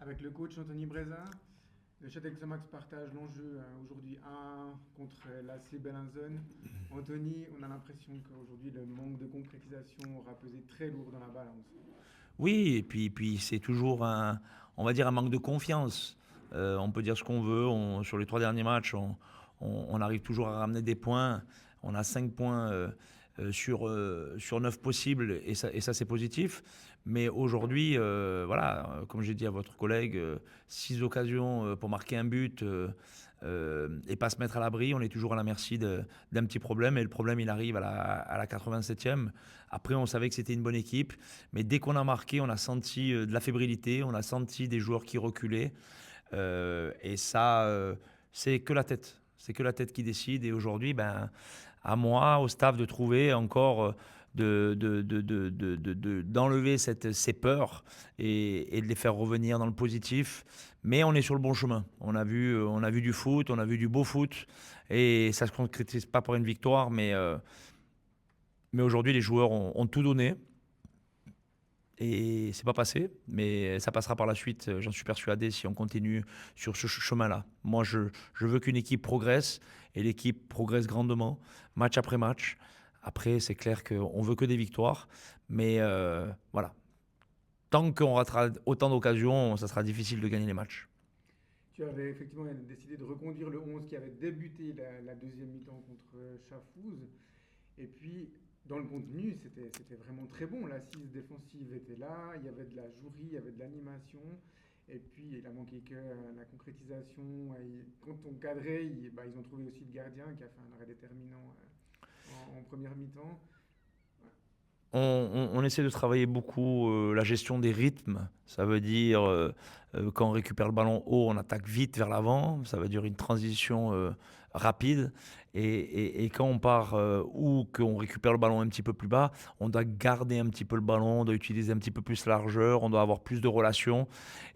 Avec le coach Anthony Breza, le Châtelet Xamax partage l'enjeu aujourd'hui 1 contre l'AC Bellinzone. Anthony, on a l'impression qu'aujourd'hui le manque de concrétisation aura pesé très lourd dans la balance. Oui, et puis c'est toujours on va dire un manque de confiance. On peut dire ce qu'on veut. Sur les 3 derniers matchs, on arrive toujours à ramener des points. On a 5 points sur 9 possibles, et ça c'est positif. Mais aujourd'hui, voilà, comme j'ai dit à votre collègue, 6 occasions pour marquer un but et pas se mettre à l'abri. On est toujours à la merci d'un petit problème, et le problème il arrive à la 87e. Après, on savait que c'était une bonne équipe. Mais dès qu'on a marqué, on a senti de la fébrilité, on a senti des joueurs qui reculaient. Et ça, c'est que la tête. C'est que la tête qui décide. Et aujourd'hui, ben, à moi, au staff, de trouver encore, d'enlever ces peurs et de les faire revenir dans le positif. Mais on est sur le bon chemin. On a vu du foot, on a vu du beau foot. Et ça ne se concrétise pas pour une victoire. Mais aujourd'hui, les joueurs ont tout donné. Et c'est pas passé, mais ça passera par la suite, j'en suis persuadé, si on continue sur ce chemin-là. Moi, je veux qu'une équipe progresse, et l'équipe progresse grandement, match après match. Après, c'est clair qu'on veut que des victoires, mais voilà. Tant qu'on ratera autant d'occasions, ça sera difficile de gagner les matchs. Tu avais effectivement décidé de reconduire le 11 qui avait débuté la deuxième mi-temps contre Chafouz. Et puis, dans le contenu, c'était vraiment très bon. L'assise défensive était là, il y avait de la jouerie, il y avait de l'animation. Et puis, il a manqué que la concrétisation. Et quand on cadrait, ils ont trouvé aussi le gardien qui a fait un arrêt déterminant en première mi-temps. On essaie de travailler beaucoup la gestion des rythmes. Ça veut dire, quand on récupère le ballon haut, on attaque vite vers l'avant. Ça veut dire une transition rapide. Et quand on part ou qu'on récupère le ballon un petit peu plus bas, on doit garder un petit peu le ballon, on doit utiliser un petit peu plus la largeur, on doit avoir plus de relations.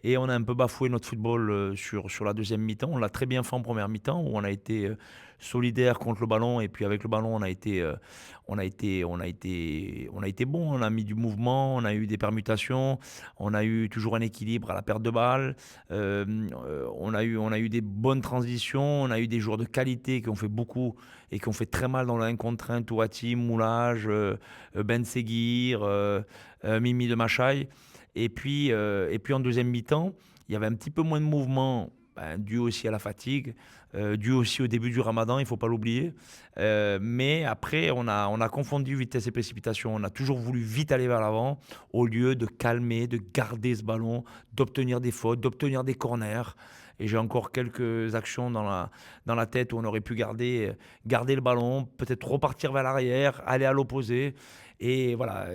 Et on a un peu bafoué notre football sur la deuxième mi-temps. On l'a très bien fait en première mi-temps, où on a été solidaire contre le ballon. Et puis avec le ballon, on a été bon. On a mis du mouvement, on a eu des permutations, on a eu toujours un équilibre à la perte de balle. On a eu des bonnes transitions, on a eu des joueurs de qualité qui ont fait beaucoup et qui ont fait très mal dans le 1 contre 1. Touati, Moulage, Ben Seguir, Mimi de Machaï. Et puis en deuxième mi-temps, il y avait un petit peu moins de mouvement, ben, dû aussi à la fatigue, dû aussi au début du ramadan, il ne faut pas l'oublier. Mais après, on a confondu vitesse et précipitation. On a toujours voulu vite aller vers l'avant, au lieu de calmer, de garder ce ballon, d'obtenir des fautes, d'obtenir des corners. Et j'ai encore quelques actions dans la tête où on aurait pu garder le ballon, peut-être repartir vers l'arrière, aller à l'opposé. Et voilà,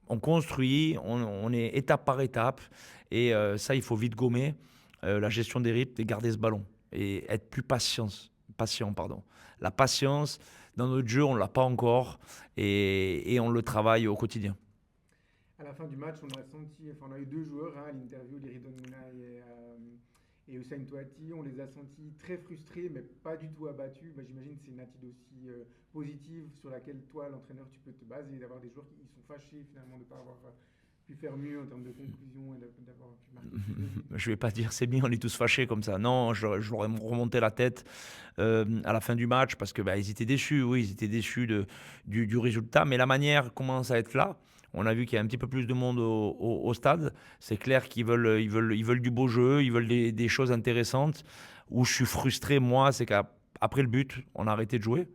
on construit, on est étape par étape. Et ça, il faut vite gommer la gestion des rythmes et garder ce ballon. Et être plus patient, pardon. La patience, dans notre jeu, on ne l'a pas encore, et on le travaille au quotidien. À la fin du match, on a senti, enfin, on a eu deux joueurs à l'interview, Liridon Mounaï et Hussein Touati. On les a sentis très frustrés, mais pas du tout abattus. Bah, j'imagine que c'est une attitude aussi positive sur laquelle toi, l'entraîneur, tu peux te baser, d'avoir des joueurs qui sont fâchés finalement de ne pas avoir pu faire mieux en termes de conclusion et d'avoir pu marquer plus de buts. Je vais pas dire c'est bien, on est tous fâchés comme ça. Non, je leur ai remonté la tête à la fin du match, parce que bah, ils étaient déçus. Oui, ils étaient déçus du résultat, mais la manière commence à être là. On a vu qu'il y a un petit peu plus de monde au stade. C'est clair qu'ils veulent du beau jeu, ils veulent des choses intéressantes. Où je suis frustré, moi, c'est qu'après le but, on a arrêté de jouer.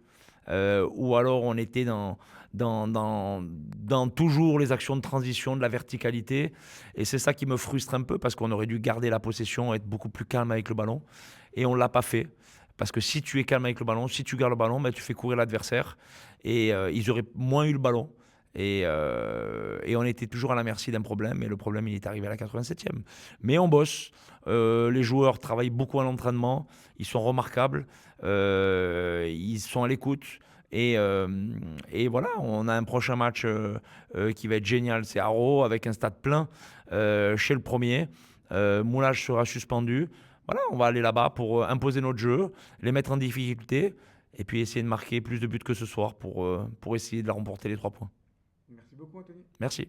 Ou alors on était dans toujours les actions de transition, de la verticalité. Et c'est ça qui me frustre un peu, parce qu'on aurait dû garder la possession, être beaucoup plus calme avec le ballon. Et on ne l'a pas fait. Parce que si tu es calme avec le ballon, si tu gardes le ballon, ben, tu fais courir l'adversaire. Et ils auraient moins eu le ballon. Et on était toujours à la merci d'un problème. Et le problème, il est arrivé à la 87e. Mais on bosse. Les joueurs travaillent beaucoup à l'entraînement. Ils sont remarquables. Ils sont à l'écoute. Et voilà, on a un prochain match qui va être génial. C'est Haro, avec un stade plein chez le premier. Moulage sera suspendu. Voilà, on va aller là-bas pour imposer notre jeu, les mettre en difficulté, et puis essayer de marquer plus de buts que ce soir pour essayer de la remporter les 3 points. Merci beaucoup, Anthony. Merci.